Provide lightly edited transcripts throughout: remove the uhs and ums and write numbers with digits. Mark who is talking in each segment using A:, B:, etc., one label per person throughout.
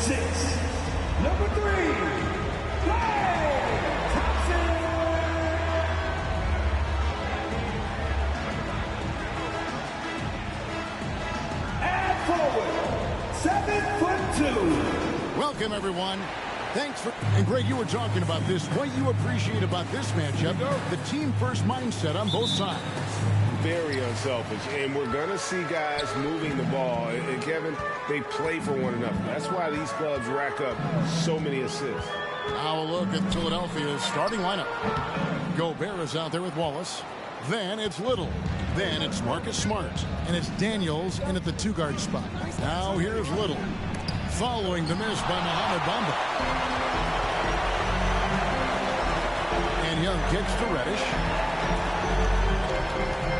A: 6, number 3, Klay Thompson. And forward, 7'2".
B: Welcome, everyone. Thanks for, and Greg, you were talking about this. What you appreciate about this matchup, the team-first mindset on both sides.
C: Very unselfish, and we're going to see guys moving the ball. And Kevin, they play for one another. That's why these clubs rack up so many assists.
B: Now a look at Philadelphia's starting lineup. Gobert is out there with Wallace. Then it's Little. Then it's Marcus Smart. And it's Daniels in at the two-guard spot. Now here's Little. Following the miss by Mohamed Bamba. And Young kicks to Reddish.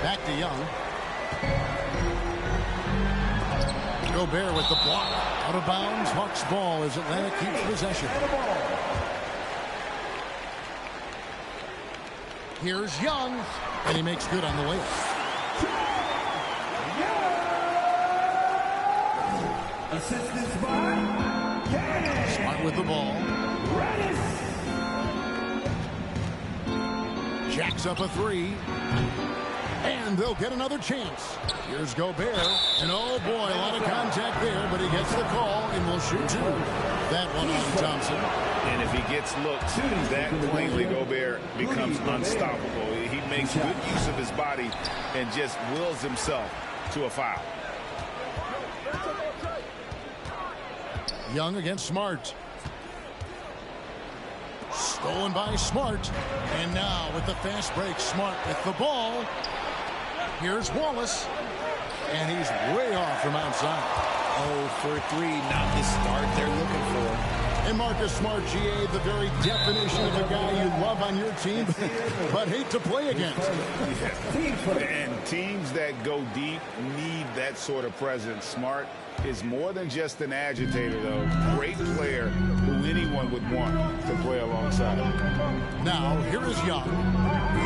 B: Back to Young. Gobert with the block. Out of bounds. Hawks ball as Atlanta keeps possession. Here's Young. And he makes good on the layup.
A: Assistance by
B: Smart with the ball.
A: Reddish.
B: Jacks up a three. And they'll get another chance. Here's Gobert. And oh boy, a lot of contact there, but he gets the call and will shoot two. That one on Thompson.
C: And if he gets looked that plainly, Gobert becomes unstoppable. He makes good use of his body and just wills himself to a foul.
B: Young against Smart. Stolen by Smart. And now with the fast break, Smart with the ball. Here's Wallace. And he's way off from outside.
D: 0 for 3, not the start they're looking for.
B: And Marcus Smart, GA, the very definition of a guy you love on your team, but hate to play against.
C: Yeah. And teams that go deep need that sort of presence. Smart is more than just an agitator, though. Great player who anyone would want to play alongside.
B: Now, here is Young.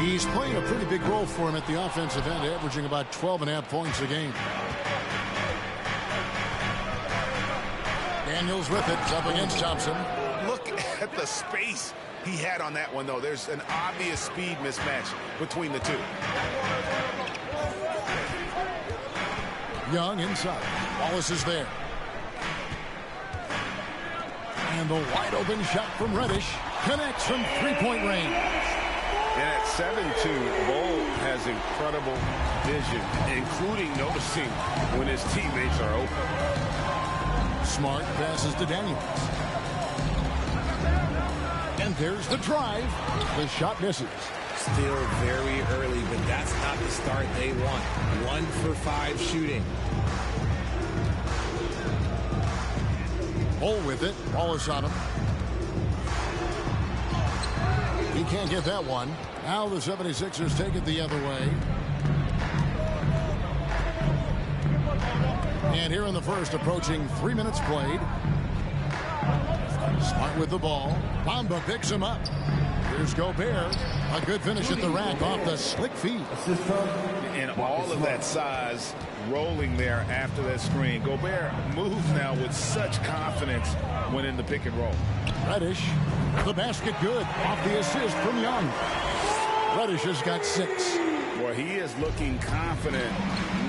B: He's playing a pretty big role for him at the offensive end, averaging about 12.5 points a game. Daniels with it, up against Thompson.
C: Look at the space he had on that one, though. There's an obvious speed mismatch between the two.
B: Young inside. Wallace is there. And the wide open shot from Reddish connects from three-point range.
C: And at 7'2", Bol has incredible vision, including noticing when his teammates are open.
B: Smart passes to Daniels. And there's the drive. The shot misses.
D: Still very early, but that's not the start they want. 1 for 5 shooting.
B: Bol with it. Wallace on him. He can't get that one. Now the 76ers take it the other way. And here in the first, approaching 3 minutes played. Smart with the ball. Bamba picks him up. Here's Gobert. A good finish at the rack off the slick feet.
C: And all of that size rolling there after that screen. Gobert moves now with such confidence when in the pick and roll.
B: Reddish, the basket good off the assist from Young. Reddish has got 6.
C: Boy, he is looking confident.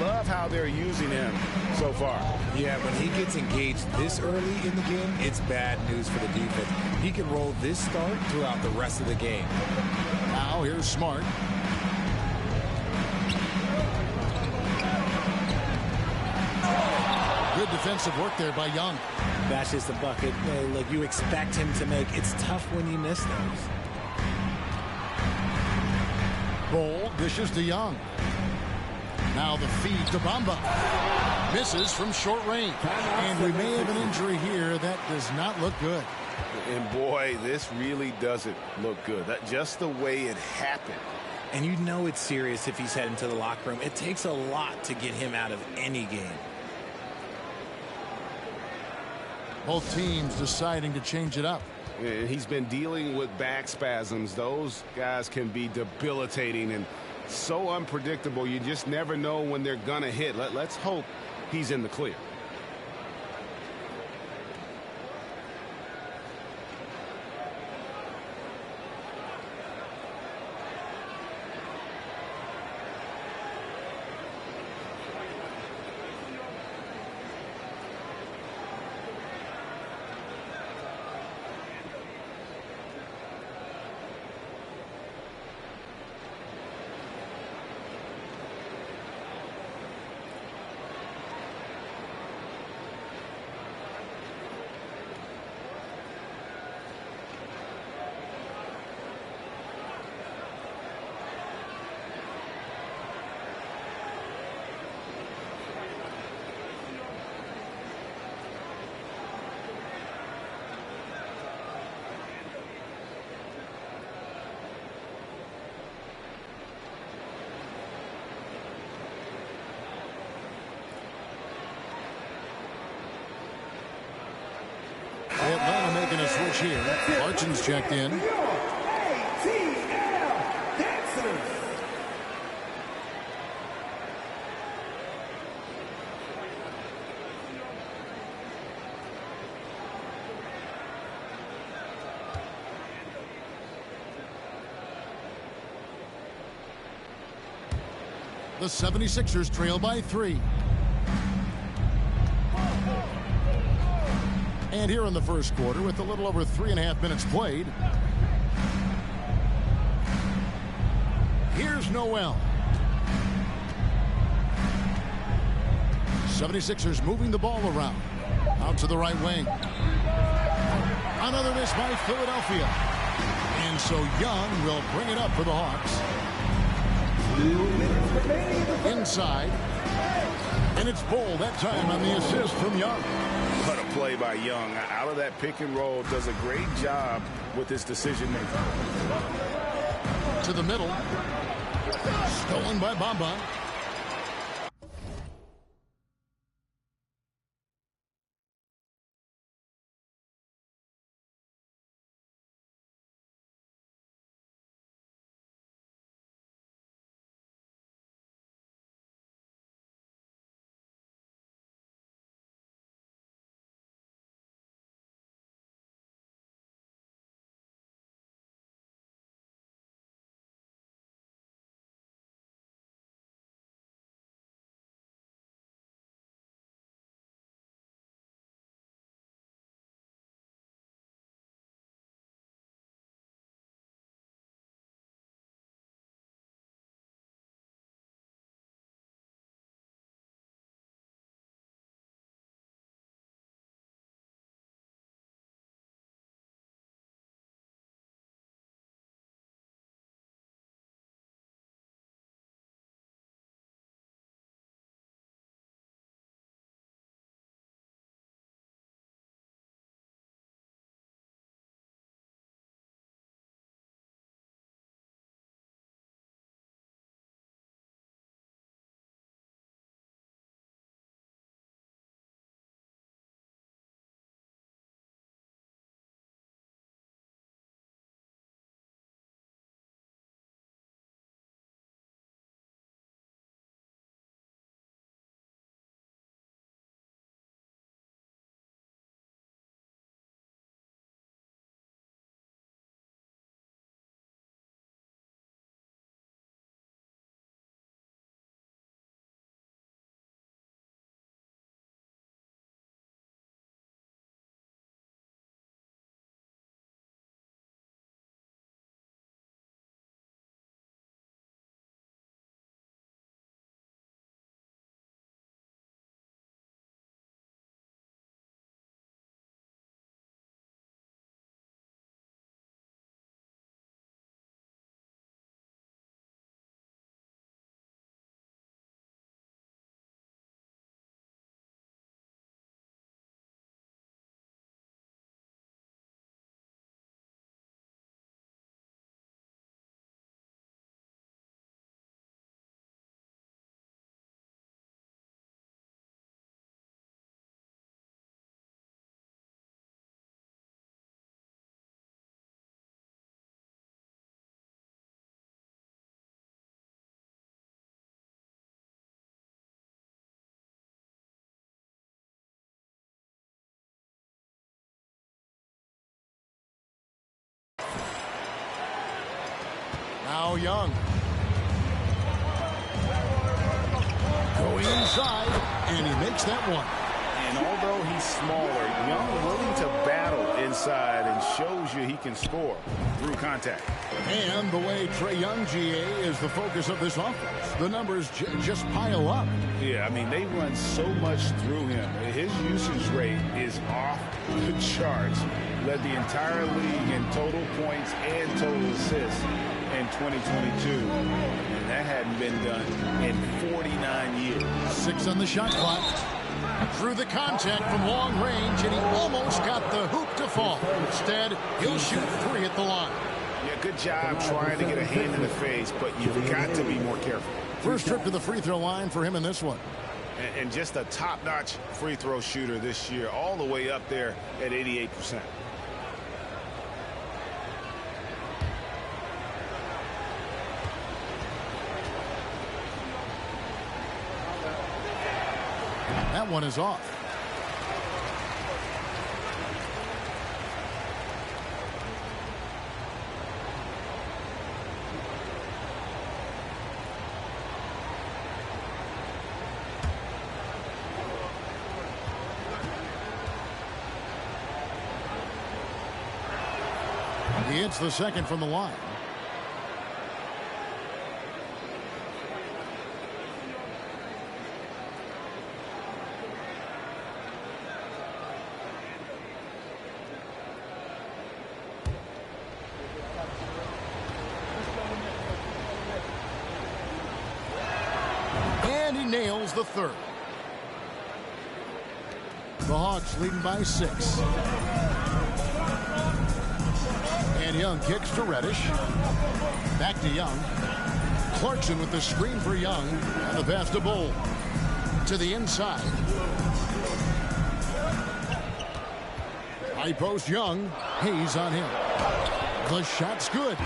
C: Love how they're using him so far.
D: Yeah, when he gets engaged this early in the game, it's bad news for the defense. He can roll this start throughout the rest of the game.
B: Now here's Smart. Good defensive work there by Young.
E: That's just a bucket. Look, you expect him to make. It's tough when you miss those.
B: Bol dishes to Young. Now the feed to Bamba. Misses from short range. And we may have an injury here that does not look good.
C: And boy, this really doesn't look good. That just the way it happened.
E: And you know it's serious if he's heading to the locker room. It takes a lot to get him out of any game.
B: Both teams deciding to change it up.
C: And he's been dealing with back spasms. Those guys can be debilitating and so unpredictable. You just never know when they're going to hit. Let's hope he's in the clear.
B: bench here. Larchin's checked in.
A: ATL Dancers.
B: The 76ers trail by 3. And here in the first quarter, with a little over 3.5 minutes played, here's Noel. 76ers moving the ball around. Out to the right wing. Another miss by Philadelphia. And so Young will bring it up for the Hawks. Inside. And it's Bull that time on the assist from Young.
C: What a play by Young. Out of that pick and roll, does a great job with his decision making.
B: To the middle. Stolen by Bamba. Now Young. Going inside, and he makes that one.
C: And although he's smaller, Young willing to battle inside and shows you he can score through contact.
B: And the way Trae Young, GA, is the focus of this offense. The numbers just pile up.
C: Yeah, I mean, they run so much through him. His usage rate is off the charts. Led the entire league in total points and total assists in 2022. And that hadn't been done in 49 years.
B: 6 on the shot clock. Through the contact from long range, and he almost got the hoop to fall. Instead, he'll shoot 3 at the line.
C: Yeah, good job trying to get a hand in the face, but you've got to be more careful.
B: First trip to the free throw line for him in this one.
C: And just a top-notch free throw shooter this year, all the way up there at 88%.
B: That one is off. He hits the second from the line. And he nails the third. The Hawks leading by 6. And Young kicks to Reddish. Back to Young. Clarkson with the screen for Young. And the pass to Bull. To the inside. High post Young. Hayes on him. The shot's good.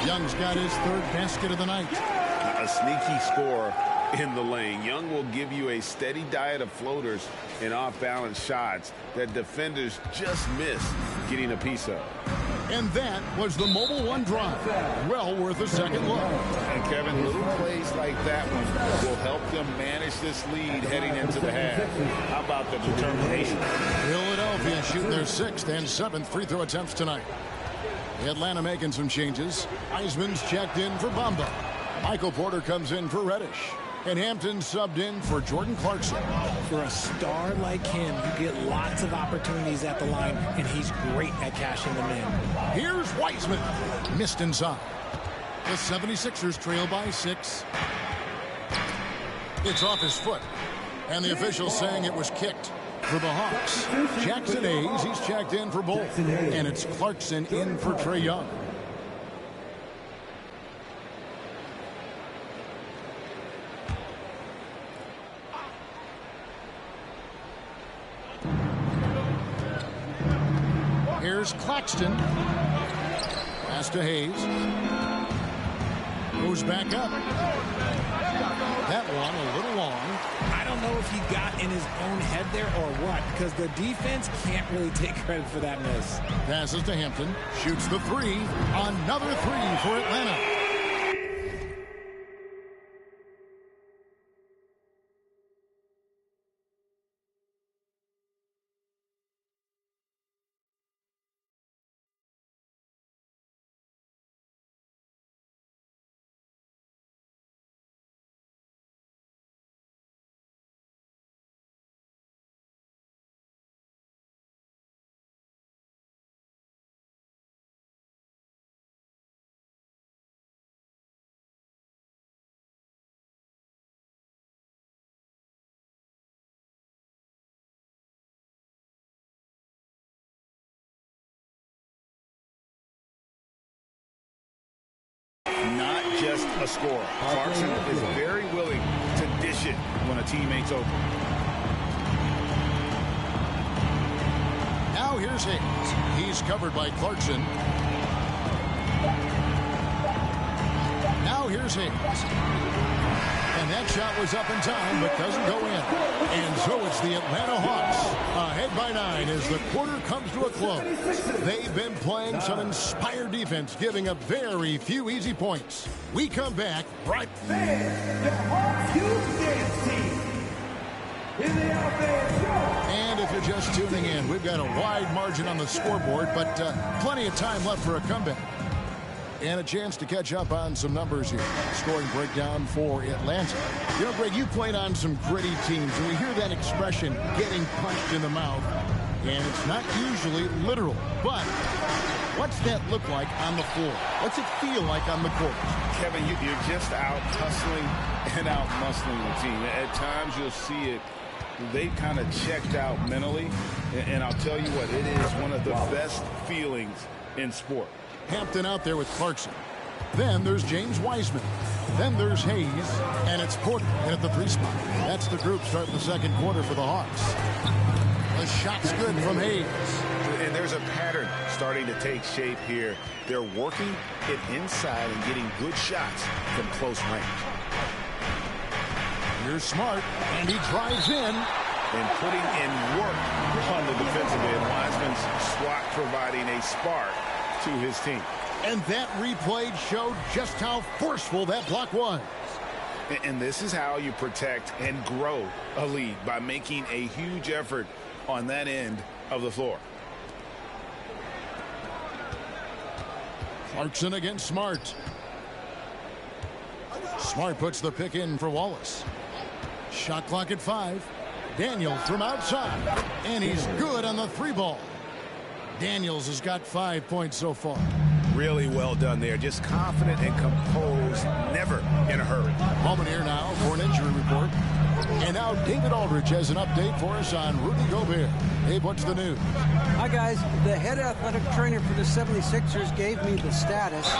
B: Young's got his third basket of the night.
F: A sneaky score in the lane. Young will give you a steady diet of floaters and off-balance shots that defenders just miss getting a piece of.
B: And that was the Mobile One drive. Well worth a second look.
C: And Kevin, little plays like that one will help them manage this lead heading into the half. How about the determination?
B: Philadelphia shooting their 6th and 7th free throw attempts tonight. Atlanta making some changes. Eisman's checked in for Bamba. Michael Porter comes in for Reddish. And Hampton subbed in for Jordan Clarkson.
E: For a star like him, you get lots of opportunities at the line, and he's great at cashing them in.
B: Here's Wiseman. Missed inside. The 76ers trail by 6. It's off his foot. And the official saying it was kicked for the Hawks. Jackson Hayes, he's checked in for Bull. And it's Clarkson in for Trae Young. Here's Claxton. Pass to Hayes. Goes back up. That one a little long.
E: I don't know if he got in his own head there or what, because the defense can't really take credit for that miss.
B: Passes to Hampton. Shoots the 3. Another 3 for Atlanta.
C: Not just a scorer. Clarkson is very willing to dish it when a teammate's open.
B: Now here's Hayes. He's covered by Clarkson. Now here's Hayes. And that shot was up in time, but doesn't go in. And so it's the Atlanta Hawks ahead by 9 as the quarter comes to a close. They've been playing some inspired defense, giving up very few easy points. We come back right.
A: The Hawks Youth team. In the offense.
B: And if you're just tuning in, we've got a wide margin on the scoreboard, but plenty of time left for a comeback. And a chance to catch up on some numbers here. Scoring breakdown for Atlanta. You know, Greg, you played on some gritty teams, and we hear that expression, getting punched in the mouth. And it's not usually literal. But what's that look like on the floor? What's it feel like on the court?
C: Kevin, you're just out hustling and out muscling the team. At times you'll see it. They kind of checked out mentally. And I'll tell you what, it is one of the best feelings in sport.
B: Hampton out there with Clarkson. Then there's James Wiseman. Then there's Hayes. And it's Porter in at the 3 spot. That's the group starting the second quarter for the Hawks. The shot's good from Hayes.
C: And there's a pattern starting to take shape here. They're working it inside and getting good shots from close range.
B: Here's Smart, and he drives in.
C: and putting in work on the defensive end. Wiseman's swat providing a spark to his team.
B: And that replay showed just how forceful that block was.
C: And this is how you protect and grow a lead, by making a huge effort on that end of the floor.
B: Clarkson against Smart. Smart puts the pick in for Wallace. Shot clock at 5. Daniels from outside. And he's good on the 3 ball. Daniels has got 5 points so far.
C: Really well done there. Just confident and composed, never in a hurry.
B: Moment here now for an injury report. And now David Aldridge has an update for us on Rudy Gobert. Dave, what's the news?
G: Hi, guys. The head athletic trainer for the 76ers gave me the status.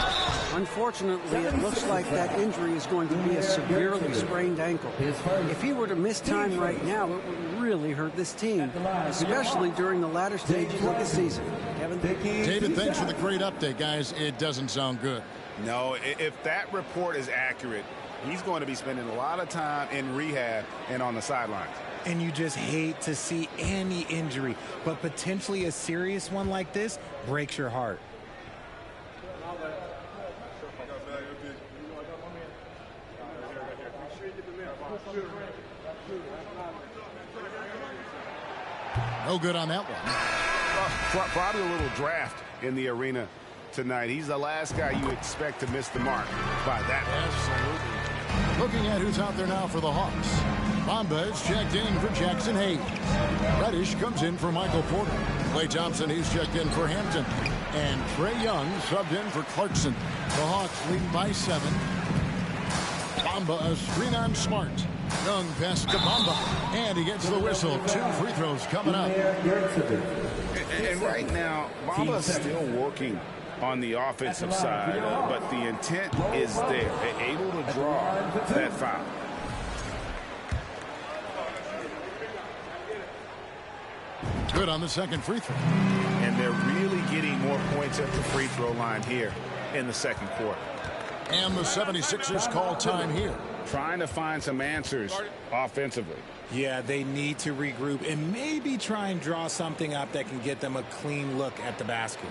G: Unfortunately, it looks like that injury is going to be a severely sprained ankle. If he were to miss time right now, it would really hurt this team, especially during the latter stages of the season. Kevin?
B: David, thanks for the great update, guys. It doesn't sound good.
C: No, if that report is accurate, he's going to be spending a lot of time in rehab and on the sidelines.
D: And you just hate to see any injury, but potentially a serious one like this breaks your heart.
B: No good on that one.
C: Probably a little draft in the arena tonight. He's the last guy you expect to miss the mark by that much.
B: Absolutely. Looking at who's out there now for the Hawks. Bamba is checked in for Jackson Hayes. Reddish comes in for Michael Porter. Klay Thompson, he's checked in for Hampton. And Trae Young subbed in for Clarkson. The Hawks leading by 7. Bamba a screen on Smart. Young pass to Bamba. And he gets the whistle. 2 free throws coming up.
C: And right now, Bamba's still working on the offensive side, but the intent is there. They're able to draw that foul.
B: Good on the second free throw.
C: And they're really getting more points at the free throw line here in the second quarter.
B: And the 76ers call time here.
C: Trying to find some answers offensively.
D: Yeah, they need to regroup and maybe try and draw something up that can get them a clean look at the basket.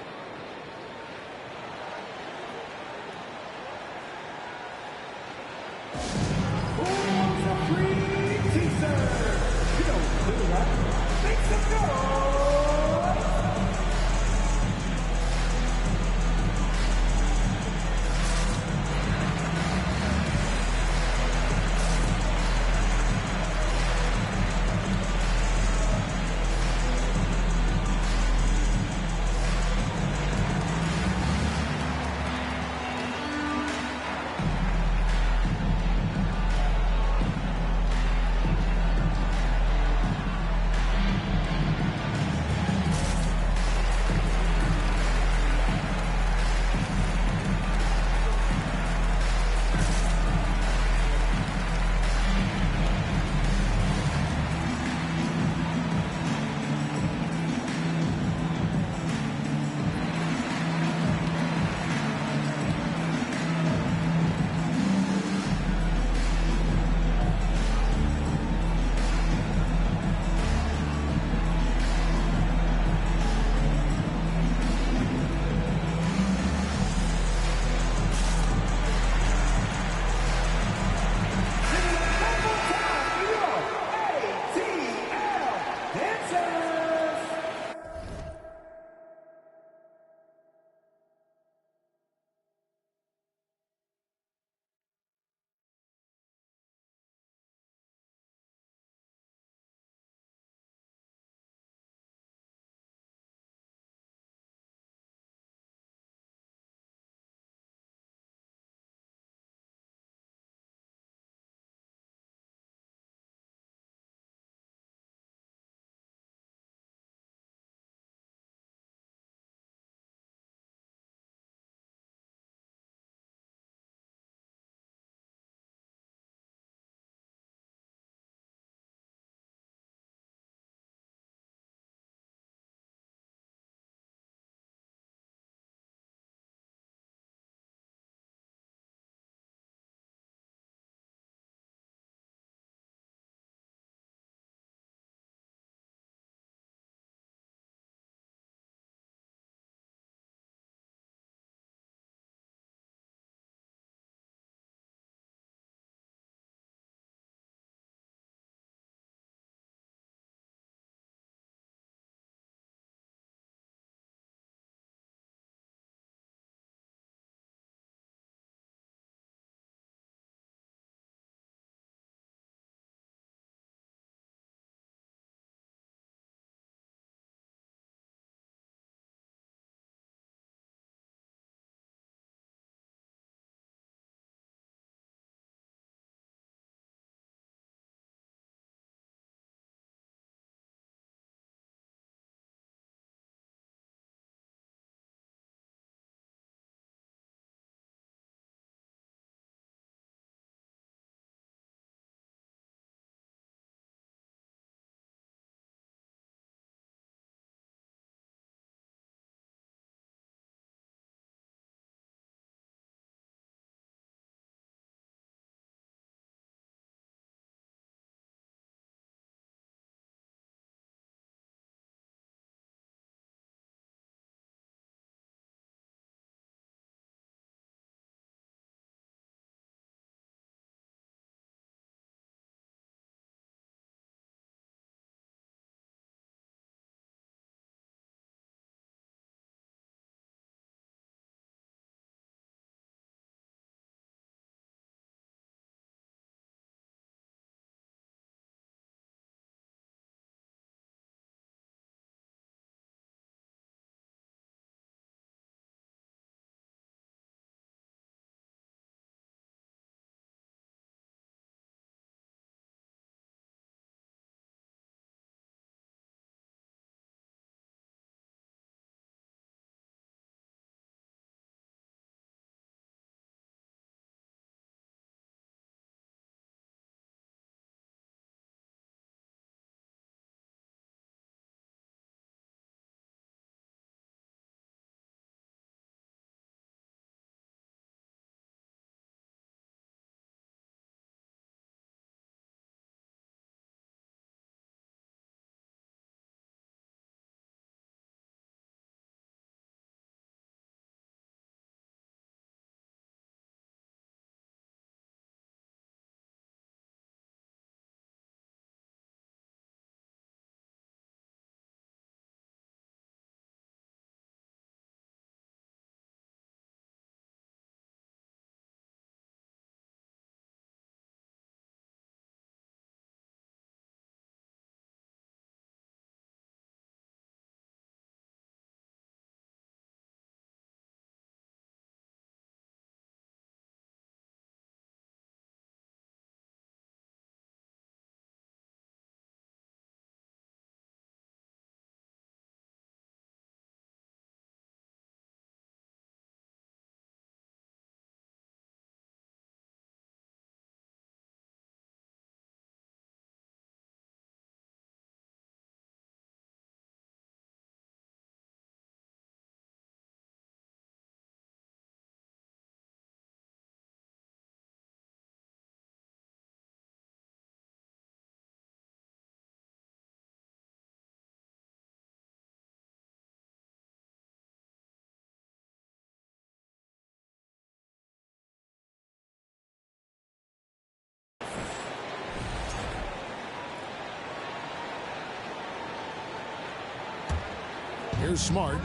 B: Here's Smart.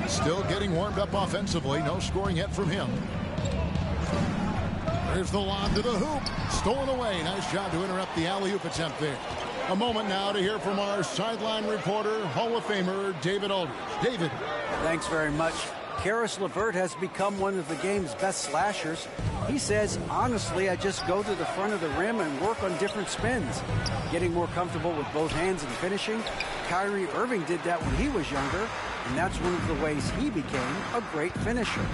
B: Still getting warmed up offensively. No scoring yet from him. There's the lob to the hoop. Stolen away. Nice job to interrupt the alley-oop attempt there. A moment now to hear from our sideline reporter, Hall of Famer David Aldridge. David.
G: Thanks very much. Karis LeVert has become one of the game's best slashers. He says, honestly, I just go to the front of the rim and work on different spins. Getting more comfortable with both hands and finishing. Kyrie Irving did that when he was younger, and that's one of the ways he became a great finisher.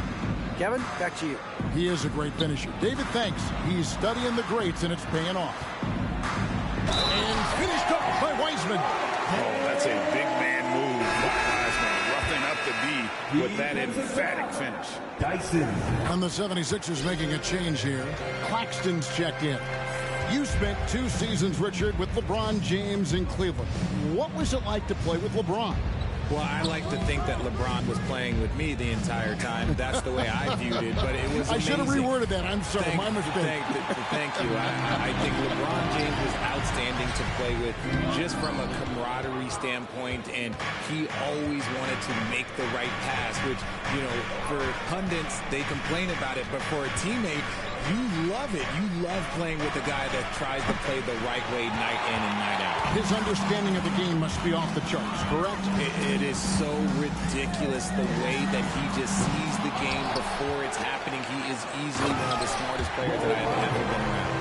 G: Kevin, back to you.
B: He is a great finisher. David, thanks. He's studying the greats, and it's paying off. And finished up by Wiseman.
C: Oh, that's a big man move by Wiseman, roughing up the D with that emphatic finish.
A: Dyson.
B: And the 76ers making a change here. Claxton's checked in. You spent 2 seasons, Richard, with LeBron James in Cleveland. What was it like to play with LeBron?
D: Well, I like to think that LeBron was playing with me the entire time. That's the way I viewed it, but it was amazing.
B: I should have reworded that. I'm sorry, my mistake.
D: Thank you. I think LeBron James was outstanding to play with just from a camaraderie standpoint, and he always wanted to make the right pass, which, you know, for pundits, they complain about it, but for a teammate, you love it. You love playing with a guy that tries to play the right way night in and night out.
B: His understanding of the game must be off the charts, correct?
D: It is so ridiculous the way that he just sees the game before it's happening. He is easily one of the smartest players that I have ever been around.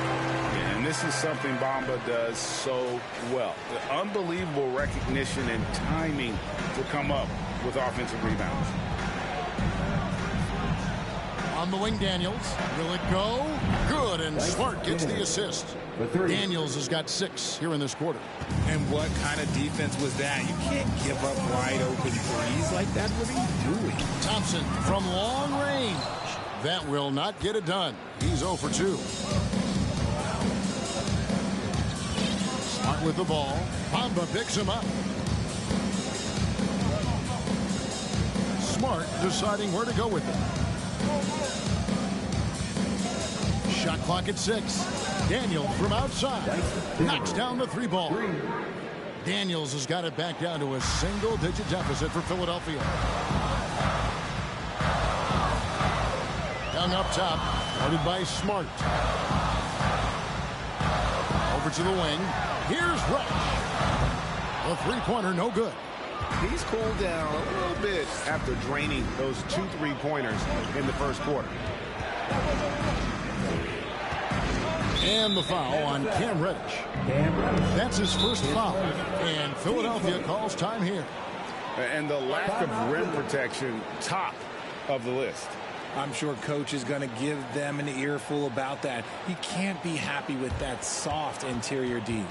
C: Yeah, and this is something Bamba does so well. The unbelievable recognition and timing to come up with offensive rebounds.
B: On the wing, Daniels. Will it go? Good, and Smart gets the assist. Daniels has got 6 here in this quarter.
D: And what kind of defense was that? You can't give up wide open threes like that. What are you doing?
B: Thompson from long range. That will not get it done. He's 0 for 2. Smart with the ball. Bamba picks him up. Smart deciding where to go with it. Shot clock at 6. Daniels from outside knocks down the 3 ball. Daniels has got it back down to a single-digit deficit for Philadelphia. Young up top, guarded by Smart. Over to the wing. Here's Rush. The 3-pointer, no good.
F: He's cooled down a little bit after draining those 2 3-pointers in the first quarter.
B: And the foul on Cam Reddish. That's his first foul. And Philadelphia calls time here.
C: And the lack of rim protection, top of the list.
D: I'm sure coach is going to give them an earful about that. He can't be happy with that soft interior D.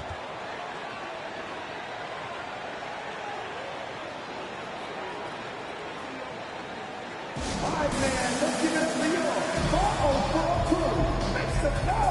A: Five-man, let's give it up for you. 404 crew. Make some noise.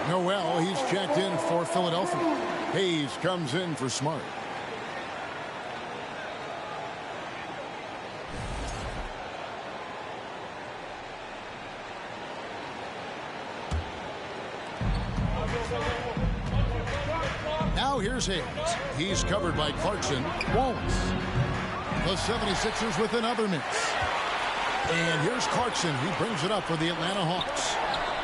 B: Noel, he's checked in for Philadelphia. Hayes comes in for Smart. Now here's Hayes. He's covered by Clarkson. Wallace. The 76ers with another miss. And here's Clarkson. He brings it up for the Atlanta Hawks.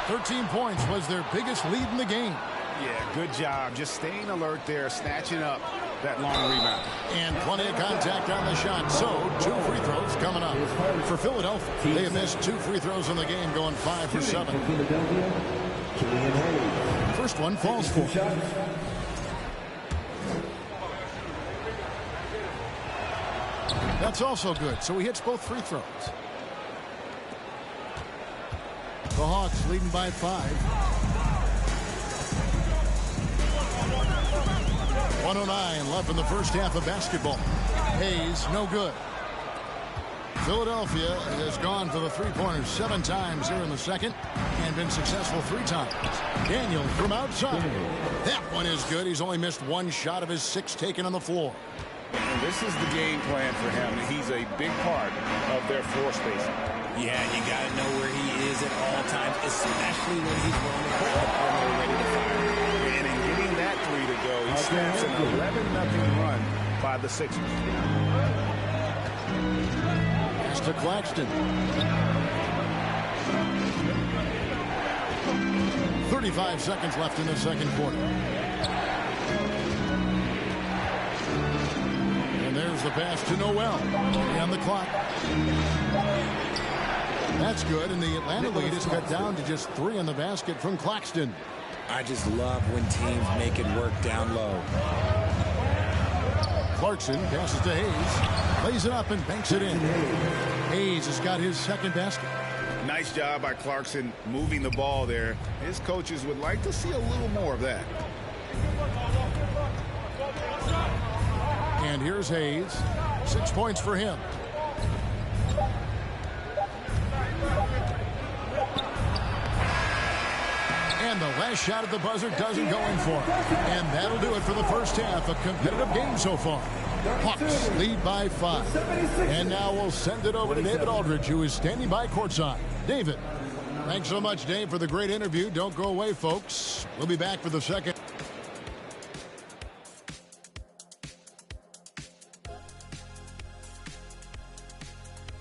B: 13 points was their biggest lead in the game.
C: Yeah, good job. Just staying alert there, snatching up that long rebound.
B: And plenty of contact on the shot. So, 2 free throws coming up. For Philadelphia, they have missed 2 free throws in the game, going 5 for 7. First one falls for him. That's also good, so he hits both free throws. The Hawks leading by 5. 109 left in the first half of basketball. Hayes, no good. Philadelphia has gone for the three-pointers 7 times here in the second and been successful 3 times. Daniel from outside. That one is good. He's only missed 1 shot of his 6 taken on the floor.
C: And this is the game plan for him. He's a big part of their floor spacing.
D: Yeah, you got to know where he is at all times, especially when he's roaming around the perimeter ready to fire.
C: And in getting that 3 to go, he snaps an 11-0 run by the Sixers.
B: Pass to Claxton. 35 seconds left in the second quarter. And there's the pass to Noel. And the clock. That's good, and the Atlanta lead is cut down to just 3 in the basket from Claxton.
D: I just love when teams make it work down low.
B: Clarkson passes to Hayes, lays it up and banks it in. Hayes has got his second basket.
C: Nice job by Clarkson moving the ball there. His coaches would like to see a little more of that.
B: And here's Hayes. 6 points for him. And the last shot at the buzzer doesn't go in for him. And that'll do it for the first half. A competitive game so far. Hawks lead by 5. And now we'll send it over to David Aldridge, who is standing by courtside. David. Thanks so much, Dave, for the great interview. Don't go away, folks. We'll be back for the second.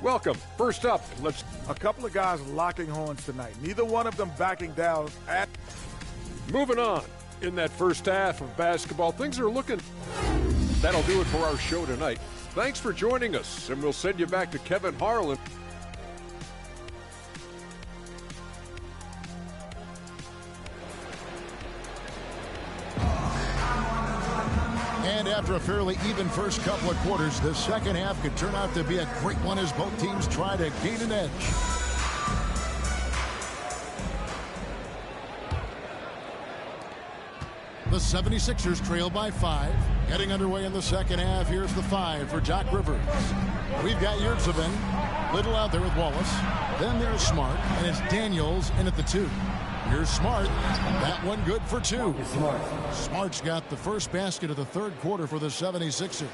H: Welcome. First up, let's...
I: A couple of guys locking horns tonight. Neither one of them backing down.
H: Moving on. In that first half of basketball, things are looking... That'll do it for our show tonight. Thanks for joining us, and we'll send you back to Kevin Harlan.
B: And after a fairly even first couple of quarters, the second half could turn out to be a great one as both teams try to gain an edge. The 76ers trail by 5. Getting underway in the second half. Here's the 5 for Doc Rivers. We've got Yurtseven. Little out there with Wallace. Then there's Smart. And it's Daniels in at the 2. Here's Smart. That one good for 2. Smart's got the first basket of the third quarter for the 76ers.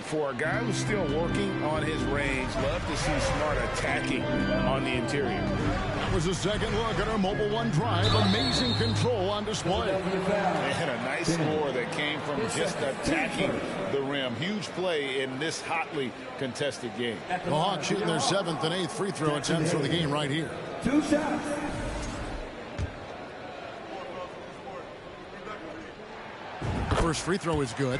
C: For a guy who's still working on his range, love to see Smart attacking on the interior.
B: That was a second look at our Mobile One drive. Amazing control on display.
C: They had a nice score that came from just attacking the rim. Huge play in this hotly contested game.
B: The Hawks shooting their 7th and 8th free throw attempts for the game right here.
A: 2 shots.
B: First free throw is good.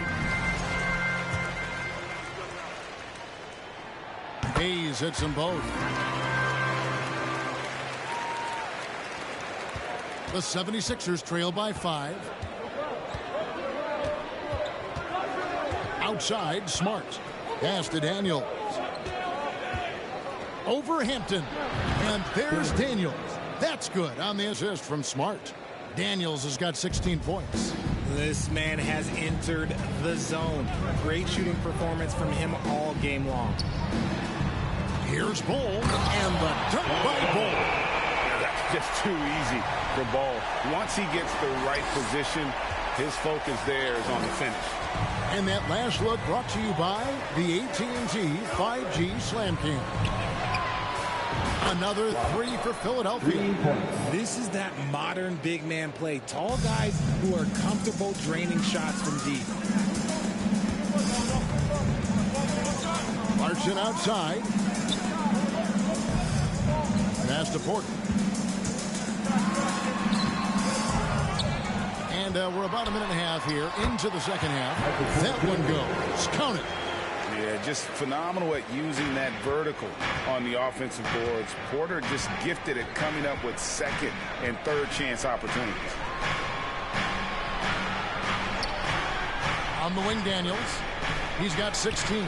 B: Hayes hits them both. The 76ers trail by 5. Outside, Smart. Pass to Daniels. Over Hampton. And there's Daniels. That's good on the assist from Smart. Daniels has got 16 points.
D: This man has entered the zone. Great shooting performance from him all game long.
B: Here's Bol, and the dunk by Bol.
C: That's just too easy for Bol. Once he gets the right position, his focus there is on the finish.
B: And that last look brought to you by the AT&T 5G Slam Cam. Another 3 for Philadelphia.
E: This is that modern big man play. Tall guys who are comfortable draining shots from deep.
B: Larson outside. Pass to Porter. And we're about a minute and a half here into the second half. That one goes. Count it.
C: Yeah, just phenomenal at using that vertical on the offensive boards. Porter just gifted at coming up with second and third chance opportunities.
B: On the wing, Daniels. He's got 16.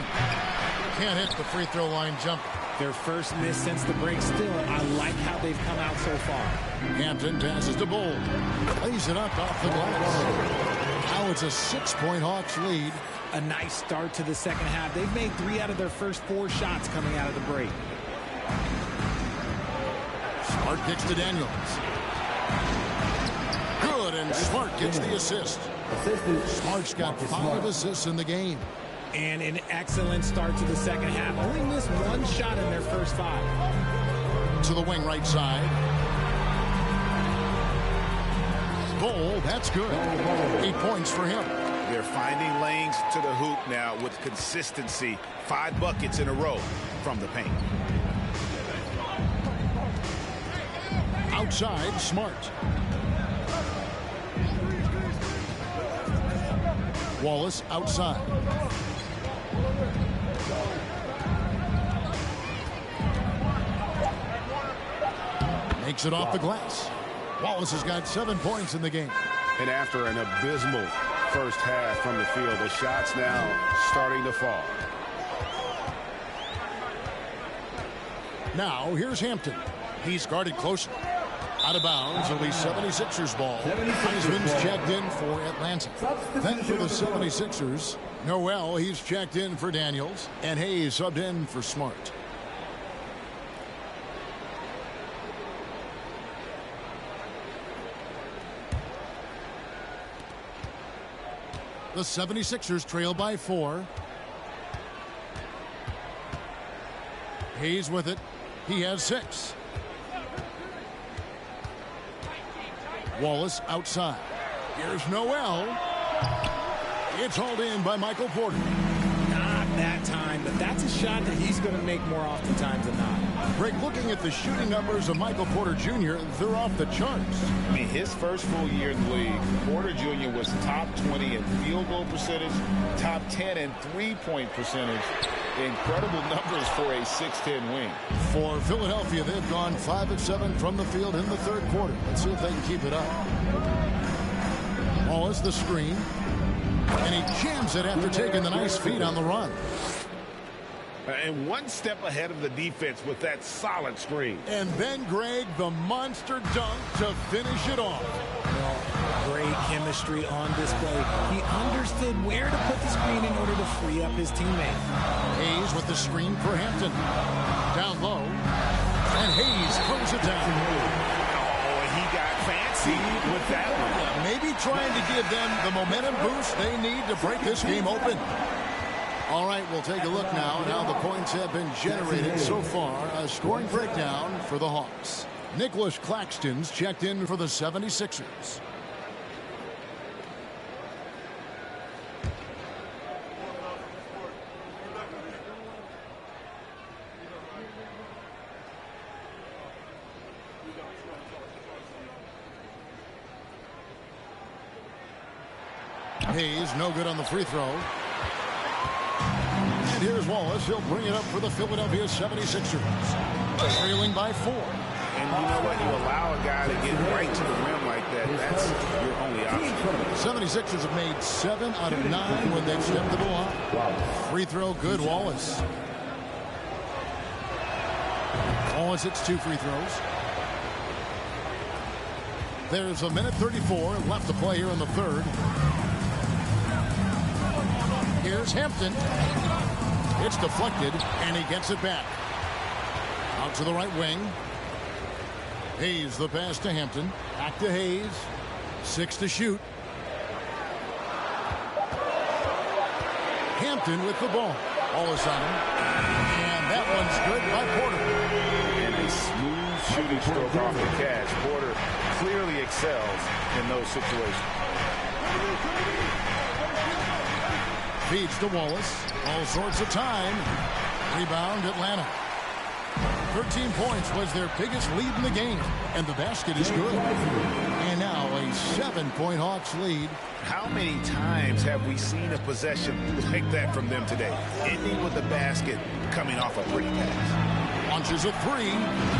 B: Can't hit the free throw line jumper.
E: Their first miss since the break. Still, I like how they've come out so far.
B: Hampton passes to Bold. Lays it up off the glass. Now it's a 6-point Hawks lead.
E: A nice start to the second half. They've made 3 out of their first 4 shots coming out of the break.
B: Smart kicks to Daniels. Good, and Smart gets the assist. Smart's got 5 assists in the game.
E: And an excellent start to the second half. Only missed 1 shot in their first 5.
B: To the wing right side. Bold, that's good. 8 points for him.
C: They're finding lanes to the hoop now with consistency. 5 buckets in a row from the paint.
B: Outside, Smart. Wallace outside. Makes it off the glass. Wallace has got 7 points in the game.
F: And after an abysmal first half from the field, the shots now starting to fall.
B: Now, here's Hampton. He's guarded closely. Out of bounds, it'll be 76ers ball. Heisman's checked in for Atlanta. Then for the 76ers, Noel, he's checked in for Daniels. And Hayes subbed in for Smart. The 76ers trail by 4. Hayes with it. He has 6. Wallace outside. Here's Noel. It's hauled in by Michael Porter.
E: Not that time, but that's a shot that he's going to make more oftentimes than not.
B: Greg, looking at the shooting numbers of Michael Porter Jr., they're off the charts.
C: I mean, his first full year in the league, Porter Jr. was top 20 in field goal percentage, top 10 in three-point percentage. Incredible numbers for a 6'10 wing.
B: For Philadelphia, they've gone 5 of 7 from the field in the third quarter. Let's see if they can keep it up. Wallace the screen. And he jams it after taking the nice feed on the run.
C: And one step ahead of the defense with that solid screen.
B: And then, Greg, the monster dunk to finish it off.
E: Well, great chemistry on display. He understood where to put the screen in order to free up his teammate.
B: Hayes with the screen for Hampton. Down low. And Hayes throws it down.
C: Oh, he got fancy with that one.
B: Maybe trying to give them the momentum boost they need to break this game open. All right, we'll take a look now at how the points have been generated so far. A scoring breakdown for the Hawks. Nicholas Claxton's checked in for the 76ers. Hayes, no good on the free throw. And here's Wallace. He'll bring it up for the Philadelphia 76ers. Trailing by 4.
C: And you know what? You allow a guy to get right to the rim like that. That's your only option.
B: 76ers have made 7 out of 9 when they've stepped to the line. Free throw, good. Wallace. Wallace hits 2 free throws. There's a minute 34 left to play here in the third. Here's Hampton. It's deflected, and he gets it back. Out to the right wing. Hayes the pass to Hampton. Back to Hayes. 6 to shoot. Hampton with the ball. Wallace on him. And that one's good by Porter.
C: And a smooth shooting stroke off the catch. Porter clearly excels in those situations.
B: Feeds to Wallace. All sorts of time. Rebound Atlanta. 13 points was their biggest lead in the game. And the basket is good. And now A 7-point Hawks lead.
C: How many times have we seen a possession like that from them today? Ending with the basket coming off a pretty pass.
B: Launches a three.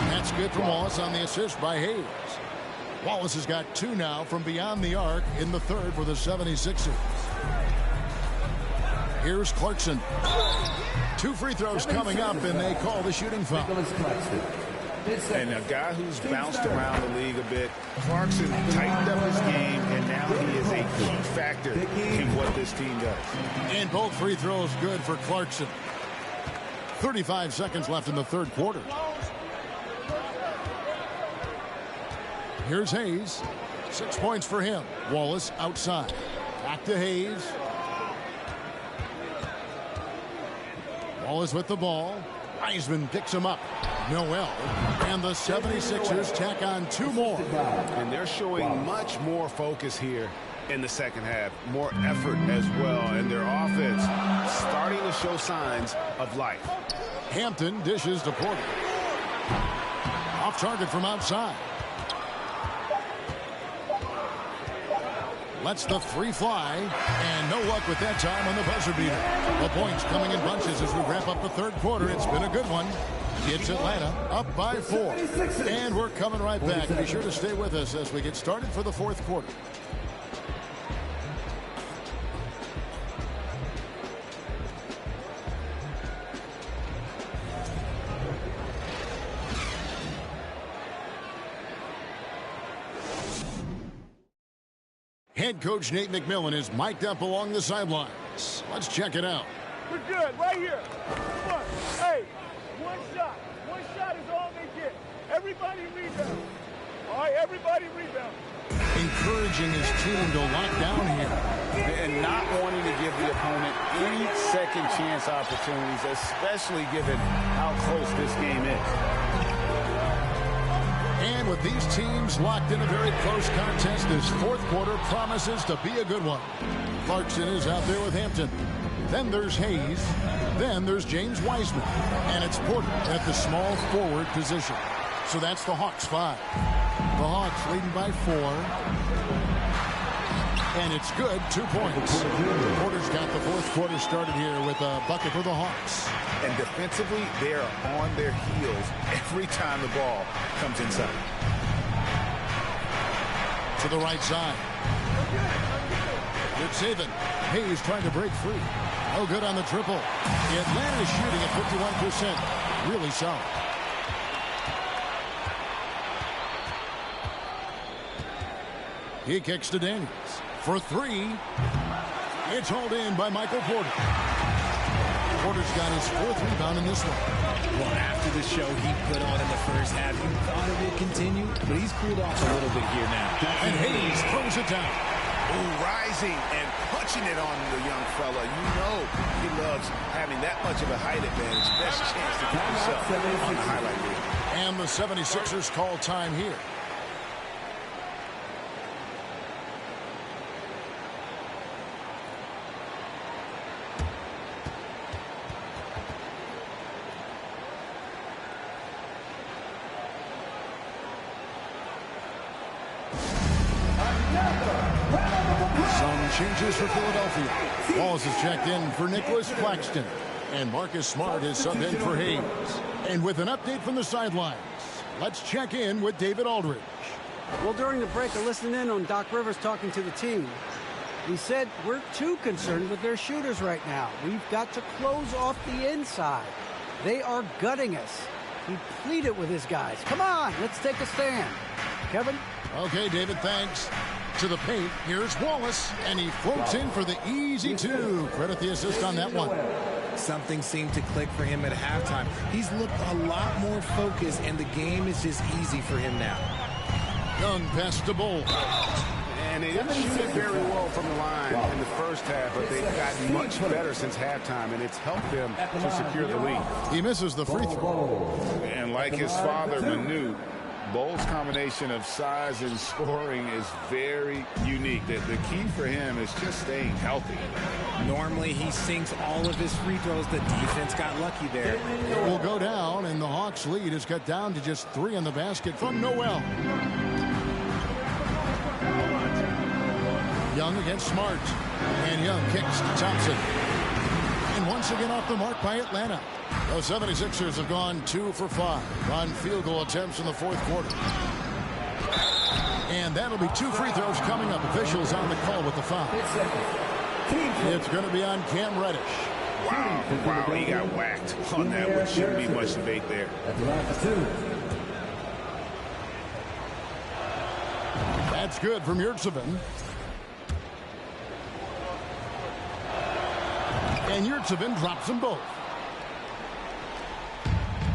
B: That's good from Wallace on the assist by Hayes. Wallace has got 2 now from beyond the arc in the third for the 76ers. Here's Clarkson. 2 free throws coming up, and they call the shooting foul.
C: And a guy who's bounced around the league a bit, Clarkson tightened up his game, and now he is a key factor in what this team does.
B: And both free throws good for Clarkson. 35 seconds left in the third quarter. Here's Hayes. 6 points for him. Wallace outside. Back to Hayes. Wallace with the ball. Wiseman picks him up. Noel. And the 76ers tack on 2 more.
C: And they're showing much more focus here in the second half. More effort as well. And their offense starting to show signs of life.
B: Hampton dishes to Porter. Off target from outside. Lets the 3 fly, and no luck with that time on the buzzer beater. The points coming in bunches as we wrap up the third quarter. It's been a good one. It's Atlanta up by 4. And we're coming right back. Be sure to stay with us as we get started for the fourth quarter. Head coach Nate McMillan is mic'd up along the sidelines. Let's check it out.
A: We're good, right here. Come on. Hey, one shot. One shot is all they get. Everybody rebound. All right, everybody rebound.
B: Encouraging his team to lock down here.
C: And not wanting to give the opponent any second chance opportunities, especially given how close this game is.
B: And with these teams locked in a very close contest, this fourth quarter promises to be a good one. Clarkson is out there with Hampton. Then there's Hayes. Then there's James Wiseman. And it's Porter at the small forward position. So that's the Hawks 5. The Hawks leading by 4. And it's good, 2 points. Porter's got the fourth quarter started here with a bucket for the Hawks.
C: And defensively, they are on their heels every time the ball comes inside.
B: To the right side. It's Saban. Hayes trying to break free. No good on the triple. Atlanta is shooting at 51%. Really solid. He kicks to Daniels. For 3. It's hauled in by Michael Porter. Porter's got his 4th rebound in this one.
E: Well, after the show he put on in the first half, you thought it would continue, but he's cooled off a little bit here now.
B: And Hayes throws it down.
C: Oh, rising and punching it on the young fella. You know he loves having that much of a height advantage. Best chance to get himself on the highlight reel.
B: And the 76ers call time here. Changes for Philadelphia. Wallace is checked in for Nicholas Claxton. And Marcus Smart is subbed in for Hayes. And with an update from the sidelines, let's check in with David Aldridge.
G: Well, during the break, I listened in on Doc Rivers talking to the team. He said, we're too concerned with their shooters right now. We've got to close off the inside. They are gutting us. He pleaded with his guys. Come on, let's take a stand. Kevin?
B: Okay, David, thanks. To the paint, here's Wallace, and he floats in for the easy 2. Credit the assist on that one.
E: Something seemed to click for him at halftime. He's looked a lot more focused, and the game is just easy for him now.
B: Young pass to Bull.
C: And they didn't shoot it very well from the line in the first half, but they've gotten much better since halftime, and it's helped them to secure the lead.
B: He misses the free throw.
C: And like his father, Manu, Bull's combination of size and scoring is very unique. The key for him is just staying healthy.
E: Normally he sinks all of his free throws. The defense got lucky there.
B: It will go down, and the Hawks lead is cut down to just 3 on the basket from Noel. Young against Smart. And Young kicks to Thompson. And once again off the mark by Atlanta. The 76ers have gone 2 for 5 on field goal attempts in the fourth quarter. And that'll be 2 free throws coming up. Officials on the call with the foul. It's going to be on Cam Reddish.
C: Wow, he got whacked on that one. Shouldn't be much debate there.
B: That's good from Yurtseven. And Yurtseven drops them both.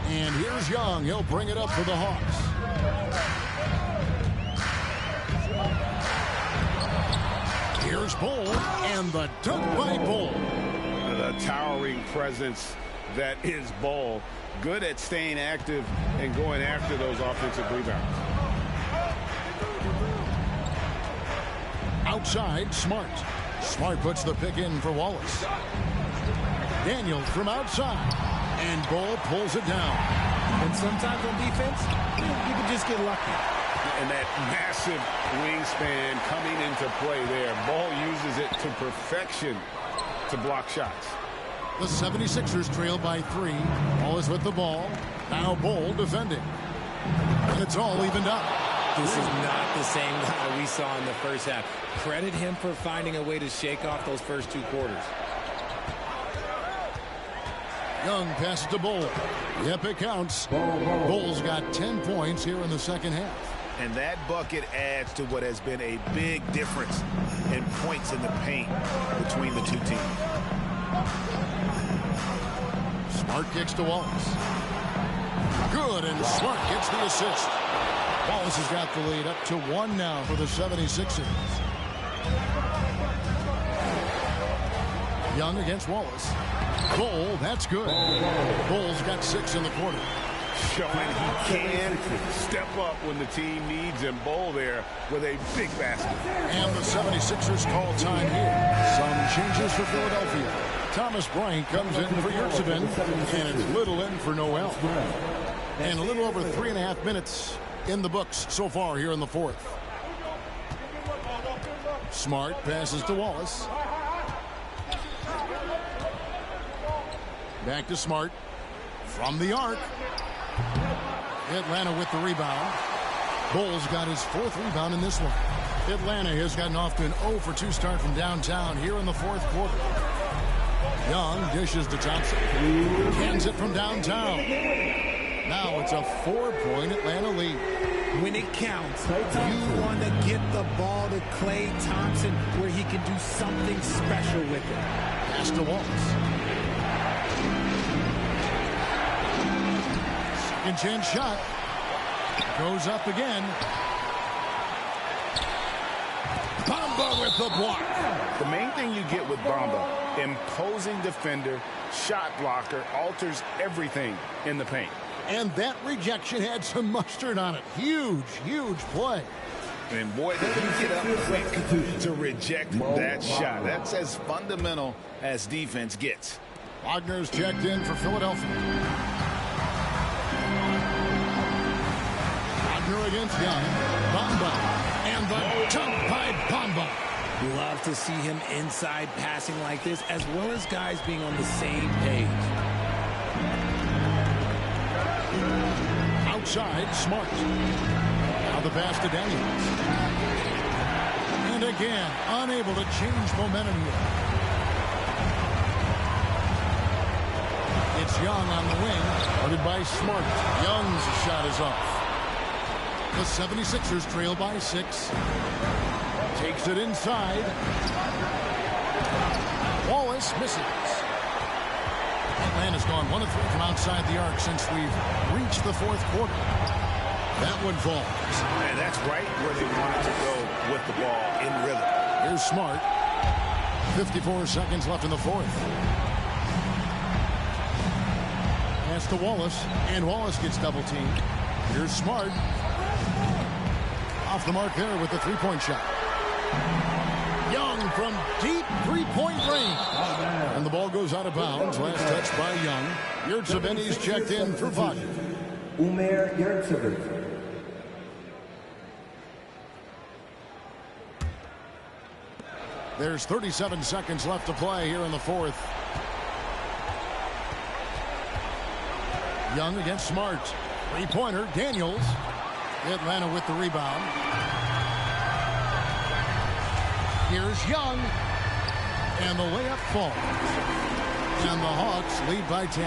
B: And here's Young. He'll bring it up for the Hawks. Here's Bol, and the dunk by Bol.
C: The towering presence that is Bol. Good at staying active and going after those offensive rebounds.
B: Outside, Smart. Smart puts the pick in for Wallace. Daniels from outside. And Bol pulls it down.
E: And sometimes on defense, you can just get lucky.
C: And that massive wingspan coming into play there. Bol uses it to perfection to block shots.
B: The 76ers trail by 3. Ball is with the ball. Now Bol defending. And it's all evened up.
D: This is not the same guy we saw in the first half. Credit him for finding a way to shake off those first 2 quarters.
B: Young passes to Bol. Yep, it counts. Bol's got 10 points here in the second half.
C: And that bucket adds to what has been a big difference in points in the paint between the two teams.
B: Smart kicks to Wallace. Good, and Smart gets the assist. Wallace has got the lead up to 1 now for the 76ers. Young against Wallace. Bol, that's good. Bol's got 6 in the quarter.
C: Showing he can step up when the team needs him. Bol there with a big basket.
B: And the 76ers call time here. Some changes for Philadelphia. Thomas Bryant comes in for Yurtseven, and it's Little in for Noel. And a little over 3.5 minutes in the books so far here in the fourth. Smart passes to Wallace. Back to Smart. From the arc. Atlanta with the rebound. Bol's got his 4th rebound in this one. Atlanta has gotten off to an 0 for 2 start from downtown here in the fourth quarter. Young dishes to Thompson. Cans it from downtown. Now it's a 4-point Atlanta lead.
E: When it counts, you want to get the ball to Klay Thompson where he can do something special with it.
B: Pass to Wallace. Second chance shot. Goes up again. Bamba with the block.
C: The main thing you get with Bamba, imposing defender, shot blocker, alters everything in the paint.
B: And that rejection had some mustard on it. Huge, huge play.
C: And boy, did he get up quick to reject that shot. That's as fundamental as defense gets.
B: Wagner's checked in for Philadelphia. Wagner against Young. Bamba. And the dunk by Bamba.
E: Love to see him inside passing like this, as well as guys being on the same page.
B: Outside, Smart. Now the pass to Daniels. And again, unable to change momentum here. It's Young on the wing, guarded by Smart. Young's shot is off. The 76ers trail by 6. Takes it inside. Wallace misses. Atlanta's gone 1 of 3 from outside the arc since we've reached the fourth quarter. That one falls.
C: And that's right where they wanted to go with the ball in rhythm.
B: Here's Smart. 54 seconds left in the fourth. Pass to Wallace, and Wallace gets double teamed. Here's Smart. Off the mark there with the 3-point shot. Young from deep 3-point range. And the ball goes out of bounds. Last touch by Young. Yurtseven's checked in for Wagner.
J: Umer Yurtseven.
B: There's 37 seconds left to play here in the fourth. Young against Smart. Three-pointer, Daniels. Atlanta with the rebound. Here's Young. And the layup falls. And the Hawks lead by 10.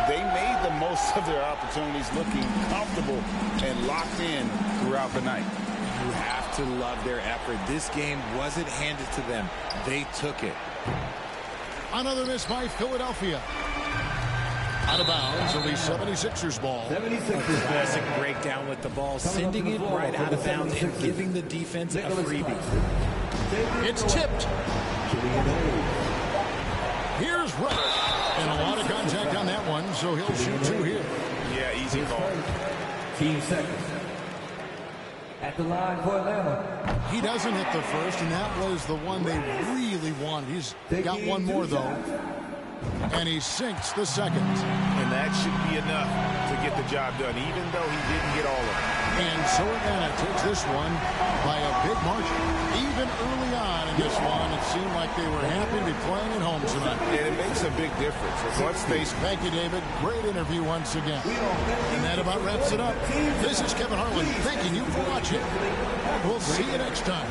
C: They made the most of their opportunities, looking comfortable and locked in throughout the night.
D: You have to love their effort. This game wasn't handed to them. They took it.
B: Another miss by Philadelphia. Out of bounds, it'll be 76ers ball.
D: Classic breakdown with the ball, sending it right out of bounds and giving the defense a freebie.
B: It's tipped. Here's Wright. And a lot of contact on that one, so he'll shoot two here.
C: Yeah, easy call.
J: 15 seconds. At the line for Atlanta.
B: He doesn't hit the first, and that was the one they really wanted. He's got one more, though. And he sinks the second.
C: And that should be enough to get the job done, even though he didn't get all of it.
B: And so Atlanta takes this one by a big margin. Even early on in this one, it seemed like they were happy to be playing at home tonight.
C: And it makes a big difference. Once they...
B: Thank you, David. Great interview once again. And that about wraps it up. This is Kevin Harlan thanking you for watching. We'll see you next time.